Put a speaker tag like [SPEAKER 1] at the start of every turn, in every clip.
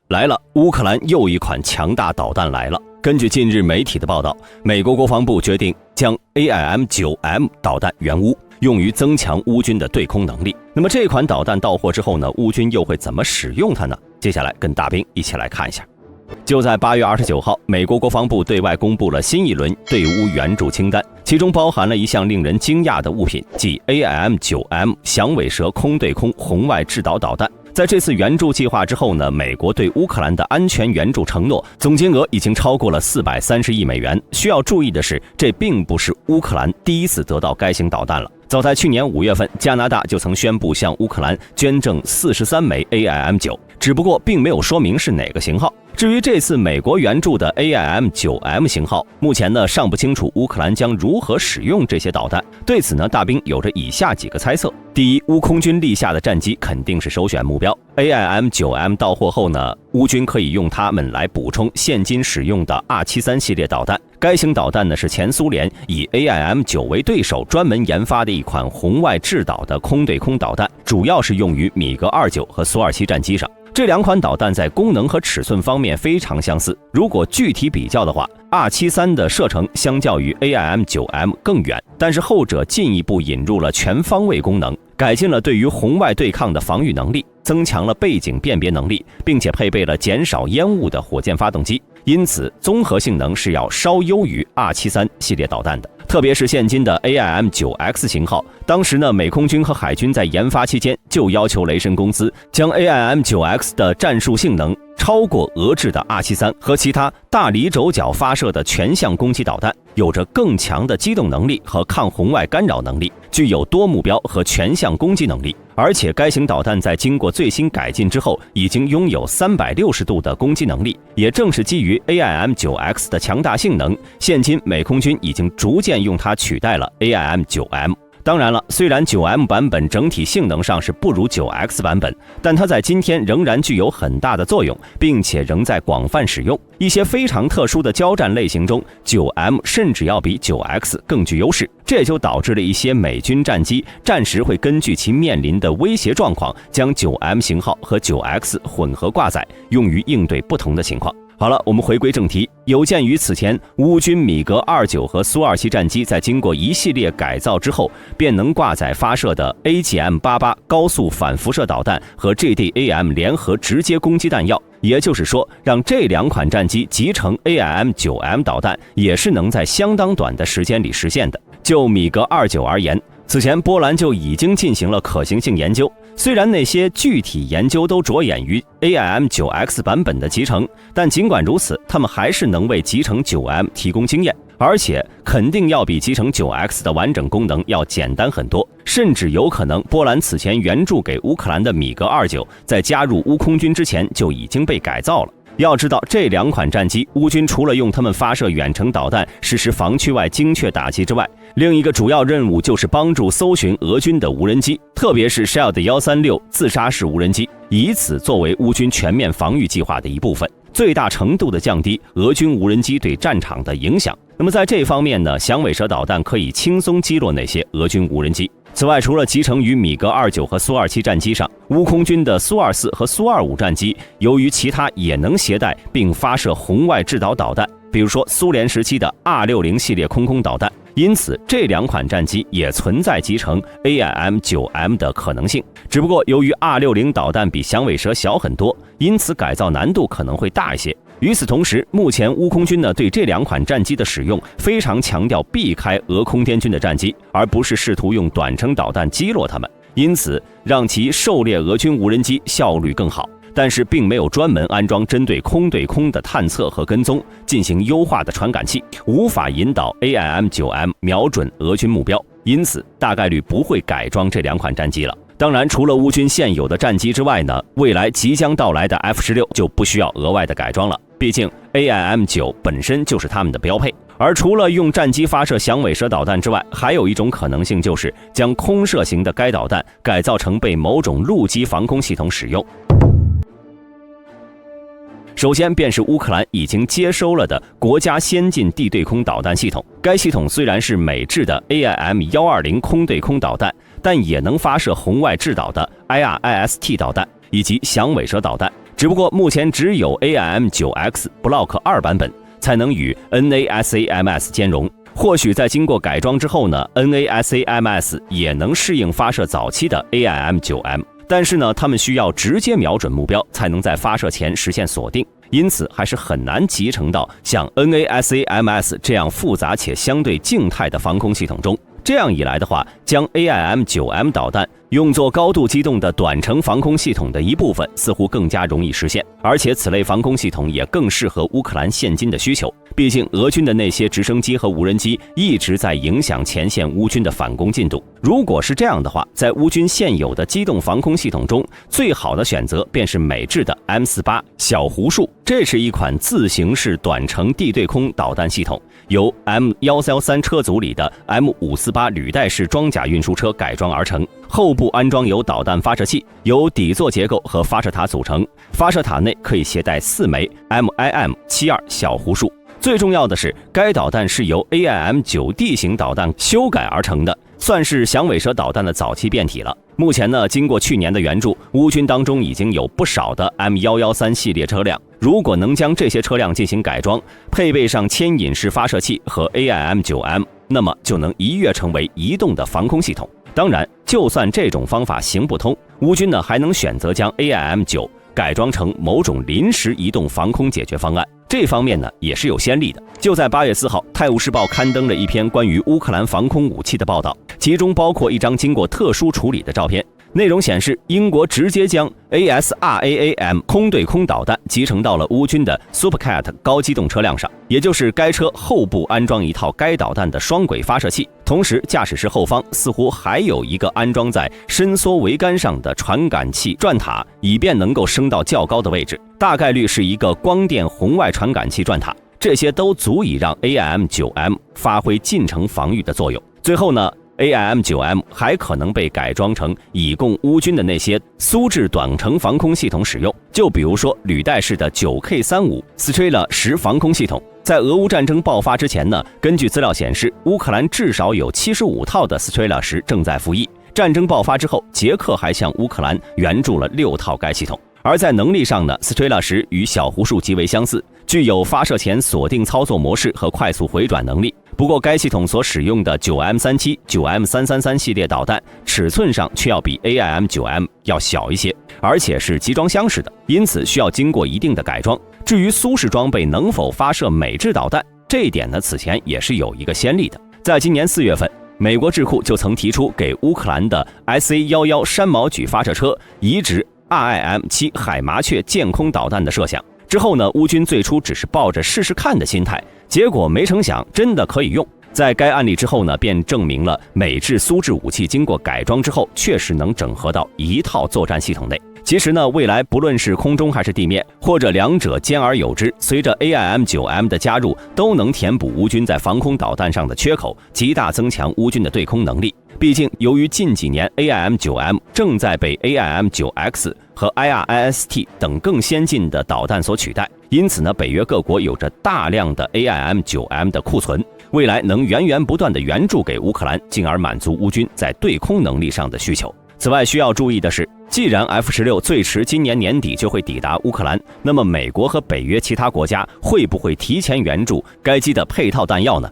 [SPEAKER 1] 来了，乌克兰又一款强大导弹来了。根据近日媒体的报道，美国国防部决定将 AIM-9M 导弹援乌，用于增强乌军的对空能力。那么这款导弹到货之后呢，乌军又会怎么使用它呢？接下来跟大兵一起来看一下。就在8月29号，美国国防部对外公布了新一轮对乌援助清单，其中包含了一项令人惊讶的物品，即 AIM-9M 响尾蛇空对空红外制导导弹。在这次援助计划之后呢，美国对乌克兰的安全援助承诺总金额已经超过了430亿美元。需要注意的是，这并不是乌克兰第一次得到该型导弹了。早在去年5月份，加拿大就曾宣布向乌克兰捐赠43枚 AIM-9， 只不过并没有说明是哪个型号。至于这次美国援助的 AIM-9M 型号，目前呢尚不清楚乌克兰将如何使用这些导弹。对此呢，大兵有着以下几个猜测：第一，乌空军立下的战机肯定是首选目标。AIM-9M 到货后呢，乌军可以用它们来补充现今使用的 R73 系列导弹。该型导弹呢是前苏联以 AIM-9 为对手专门研发的一款红外制导的空对空导弹，主要是用于米格29和苏27战机上。这两款导弹在功能和尺寸方面非常相似，如果具体比较的话， R73 的射程相较于 AIM-9M 更远，但是后者进一步引入了全方位功能，改进了对于红外对抗的防御能力，增强了背景辨别能力，并且配备了减少烟雾的火箭发动机，因此综合性能是要稍优于 R73 系列导弹的。特别是现今的 AIM-9X 型号，当时呢，美空军和海军在研发期间就要求雷神公司将 AIM-9X 的战术性能超过俄制的 R73和其他大离轴角发射的全向攻击导弹，有着更强的机动能力和抗红外干扰能力，具有多目标和全向攻击能力。而且该型导弹在经过最新改进之后，已经拥有360度的攻击能力。也正是基于 AIM-9X 的强大性能，现今美空军已经逐渐用它取代了 AIM-9M。当然了，虽然 9M 版本整体性能上是不如 9X 版本，但它在今天仍然具有很大的作用，并且仍在广泛使用。一些非常特殊的交战类型中， 9M 甚至要比 9X 更具优势，这也就导致了一些美军战机战时会根据其面临的威胁状况，将 9M 型号和 9X 混合挂载，用于应对不同的情况。好了，我们回归正题。有鉴于此前乌军米格29和苏27战机在经过一系列改造之后，便能挂载发射的 AGM-88 高速反辐射导弹和 GDAM 联合直接攻击弹药，也就是说，让这两款战机集成 AIM-9M 导弹也是能在相当短的时间里实现的。就米格29而言，此前波兰就已经进行了可行性研究，虽然那些具体研究都着眼于 AIM-9X 版本的集成，但尽管如此，他们还是能为集成 9M 提供经验，而且肯定要比集成 9X 的完整功能要简单很多，甚至有可能波兰此前援助给乌克兰的米格29在加入乌空军之前就已经被改造了。要知道，这两款战机，乌军除了用它们发射远程导弹实施防区外精确打击之外，另一个主要任务就是帮助搜寻俄军的无人机，特别是 Shahed 136自杀式无人机，以此作为乌军全面防御计划的一部分，最大程度地降低俄军无人机对战场的影响。那么在这方面呢，响尾蛇导弹可以轻松击落那些俄军无人机。此外，除了集成于米格29和苏27战机上，乌空军的苏24和苏25战机由于其他也能携带并发射红外制导导弹，比如说苏联时期的 R60 系列空导弹，因此这两款战机也存在集成 AIM-9M 的可能性。只不过由于 R60 导弹比响尾蛇小很多，因此改造难度可能会大一些。与此同时，目前乌空军呢对这两款战机的使用非常强调避开俄空天军的战机，而不是试图用短程导弹击落他们，因此让其狩猎俄军无人机效率更好，但是并没有专门安装针对空对空的探测和跟踪进行优化的传感器，无法引导 AIM-9M 瞄准俄军目标，因此大概率不会改装这两款战机了。当然，除了乌军现有的战机之外呢，未来即将到来的 F-16就不需要额外的改装了，毕竟 AIM-9 本身就是他们的标配。而除了用战机发射响尾蛇导弹之外，还有一种可能性就是将空射型的该导弹改造成被某种陆基防空系统使用。首先便是乌克兰已经接收了的国家先进地对空导弹系统。该系统虽然是美制的 AIM-120空对空导弹，但也能发射红外制导的 IRIS-T 导弹以及响尾蛇导弹，只不过目前只有 AIM-9X Block 2版本才能与 NASAMS 兼容。或许在经过改装之后呢 ，NASAMS 也能适应发射早期的 AIM-9M。但是呢，他们需要直接瞄准目标，才能在发射前实现锁定，因此还是很难集成到像 NASAMS 这样复杂且相对静态的防空系统中。这样一来的话，将 AIM-9M 导弹用作高度机动的短程防空系统的一部分，似乎更加容易实现。而且此类防空系统也更适合乌克兰现今的需求。毕竟俄军的那些直升机和无人机一直在影响前线乌军的反攻进度。如果是这样的话，在乌军现有的机动防空系统中，最好的选择便是美制的 M48小胡树。这是一款自行式短程地对空导弹系统，由 M113车组里的 M548履带式装甲运输车改装而成，后部安装有导弹发射器，由底座结构和发射塔组成。发射塔内可以携带4枚 MIM-72小胡树。最重要的是，该导弹是由 AIM-9D 型导弹修改而成的，算是响尾蛇导弹的早期变体了。目前呢，经过去年的援助，乌军当中已经有不少的 M113系列车辆。如果能将这些车辆进行改装，配备上牵引式发射器和 AIM-9M， 那么就能一跃成为移动的防空系统。当然，就算这种方法行不通，乌军呢还能选择将 AIM-9改装成某种临时移动防空解决方案，这方面呢也是有先例的。就在8月4号，《泰晤士报》刊登了一篇关于乌克兰防空武器的报道，其中包括一张经过特殊处理的照片。内容显示，英国直接将 ASRAAM 空对空导弹集成到了乌军的 Supercat 高机动车辆上，也就是该车后部安装一套该导弹的双轨发射器，同时驾驶室后方似乎还有一个安装在伸缩桅杆上的传感器转塔，以便能够升到较高的位置，大概率是一个光电红外传感器转塔。这些都足以让 AIM-9M 发挥近程防御的作用。最后呢，AIM-9M 还可能被改装成以供乌军的那些苏制短程防空系统使用，就比如说履带式的 9K35 Strela 10防空系统。在俄乌战争爆发之前呢，根据资料显示，乌克兰至少有75套的 Strela 10正在服役。战争爆发之后，捷克还向乌克兰援助了6套该系统。而在能力上呢 ，Strela 10与小胡树极为相似，具有发射前锁定操作模式和快速回转能力。不过，该系统所使用的 9M37、9M333系列导弹尺寸上却要比 AIM-9M 要小一些，而且是集装箱式的，因此需要经过一定的改装。至于苏式装备能否发射美制导弹，这一点呢，此前也是有一个先例的。在今年4月份，美国智库就曾提出给乌克兰的 SA-11山毛榉发射车移植 RIM-7海麻雀舰空导弹的设想。之后呢，乌军最初只是抱着试试看的心态，结果没成想真的可以用。在该案例之后呢，便证明了美制苏制武器经过改装之后，确实能整合到一套作战系统内。其实呢，未来不论是空中还是地面，或者两者兼而有之，随着 AIM-9M 的加入，都能填补乌军在防空导弹上的缺口，极大增强乌军的对空能力。毕竟，由于近几年 AIM-9M 正在被 AIM-9X 和 IRIS-T 等更先进的导弹所取代，因此呢，北约各国有着大量的 AIM-9M 的库存，未来能源源不断的援助给乌克兰，进而满足乌军在对空能力上的需求。此外，需要注意的是，既然 F-16最迟今年年底就会抵达乌克兰，那么美国和北约其他国家会不会提前援助该机的配套弹药呢？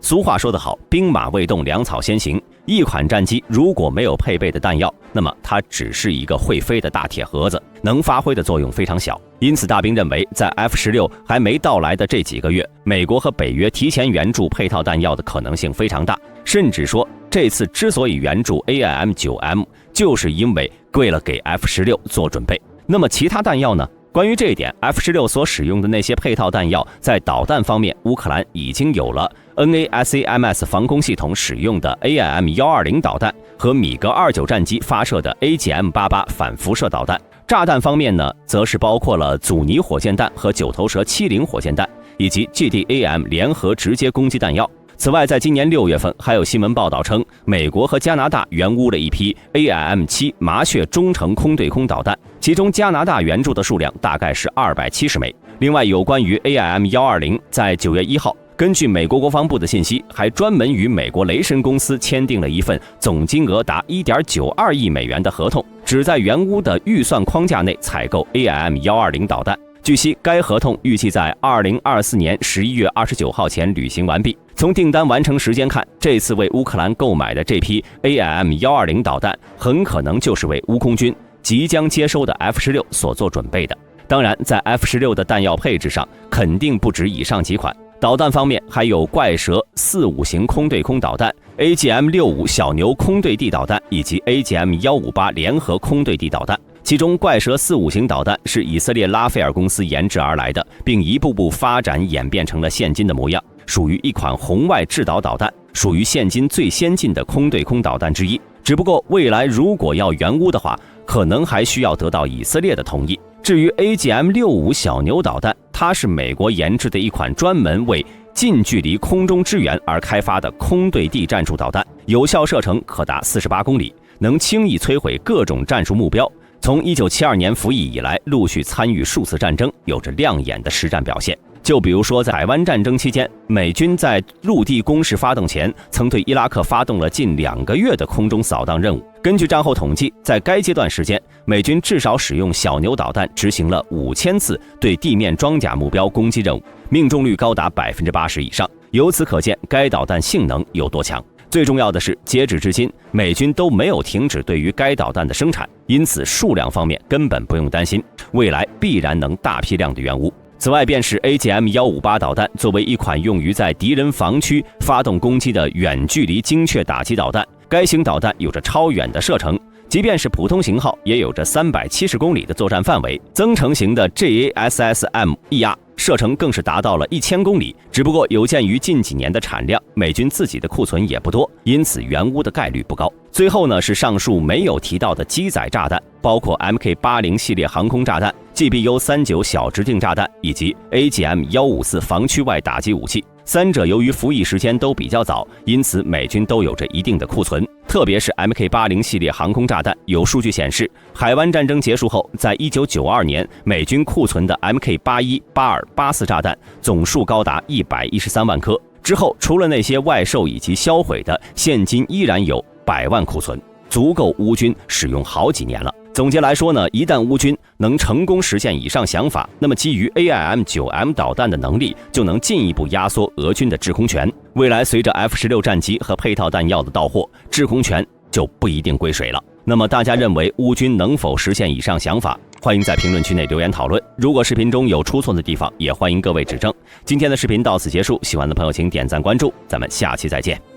[SPEAKER 1] 俗话说得好，兵马未动，粮草先行。一款战机如果没有配备的弹药，那么它只是一个会飞的大铁盒子，能发挥的作用非常小。因此，大兵认为，在 F-16还没到来的这几个月，美国和北约提前援助配套弹药的可能性非常大。甚至说，这次之所以援助 AIM-9M， 就是因为为了给 F-16做准备。那么其他弹药呢？关于这一点 ，F-16所使用的那些配套弹药，在导弹方面，乌克兰已经有了 NASAMS 防空系统使用的 AIM-120导弹和米格29战机发射的 AGM-88反辐射导弹。炸弹方面呢，则是包括了阻尼火箭弹和九头蛇70火箭弹，以及 GDAM 联合直接攻击弹药。此外，在今年6月份，还有新闻报道称，美国和加拿大援乌了一批 AIM-7麻雀中程空对空导弹，其中加拿大援助的数量大概是270枚。另外，有关于 AIM-120，在9月1号，根据美国国防部的信息，还专门与美国雷神公司签订了一份总金额达1.92亿美元的合同，旨在原乌的预算框架内采购 AIM-120导弹。据悉，该合同预计在2024年11月29号前履行完毕。从订单完成时间看，这次为乌克兰购买的这批 AIM-120导弹，很可能就是为乌空军即将接收的 F-16所做准备的。当然，在 F-16的弹药配置上，肯定不止以上几款。导弹方面还有怪蛇45型空对空导弹、AGM-65小牛空对地导弹以及 AGM-158联合空对地导弹。其中，怪蛇45型导弹是以色列拉斐尔公司研制而来的，并一步步发展演变成了现今的模样，属于一款红外制导导弹，属于现今最先进的空对空导弹之一。只不过，未来如果要援乌的话，可能还需要得到以色列的同意。至于 AGM-65小牛导弹，它是美国研制的一款专门为近距离空中支援而开发的空对地战术导弹，有效射程可达48公里，能轻易摧毁各种战术目标。从1972年服役以来，陆续参与数次战争，有着亮眼的实战表现。就比如说，在海湾战争期间，美军在陆地攻势发动前，曾对伊拉克发动了近2个月的空中扫荡任务。根据战后统计，在该阶段时间，美军至少使用小牛导弹执行了5000次对地面装甲目标攻击任务，命中率高达80%以上。由此可见，该导弹性能有多强。最重要的是，截止至今，美军都没有停止对于该导弹的生产，因此数量方面根本不用担心，未来必然能大批量的援乌。此外，便是 AGM-158导弹，作为一款用于在敌人防区发动攻击的远距离精确打击导弹，该型导弹有着超远的射程，即便是普通型号也有着370公里的作战范围。增程型的 JASSM-ER射程更是达到了1000公里。只不过有鉴于近几年的产量，美军自己的库存也不多，因此援乌的概率不高。最后呢，是上述没有提到的机载炸弹，包括 MK80 系列航空炸弹、GBU-39小直径炸弹以及 AGM-154防区外打击武器。三者由于服役时间都比较早，因此美军都有着一定的库存。特别是 MK80 系列航空炸弹，有数据显示，海湾战争结束后，在1992年，美军库存的 MK81、82、84炸弹总数高达113万颗。之后，除了那些外售以及销毁的，现今依然有100万库存，足够乌军使用好几年了。总结来说呢，一旦乌军能成功实现以上想法，那么基于 AIM-9M 导弹的能力就能进一步压缩俄军的制空权。未来随着 F-16战机和配套弹药的到货，制空权就不一定归谁了。那么大家认为乌军能否实现以上想法？欢迎在评论区内留言讨论。如果视频中有出错的地方，也欢迎各位指正。今天的视频到此结束，喜欢的朋友请点赞关注，咱们下期再见。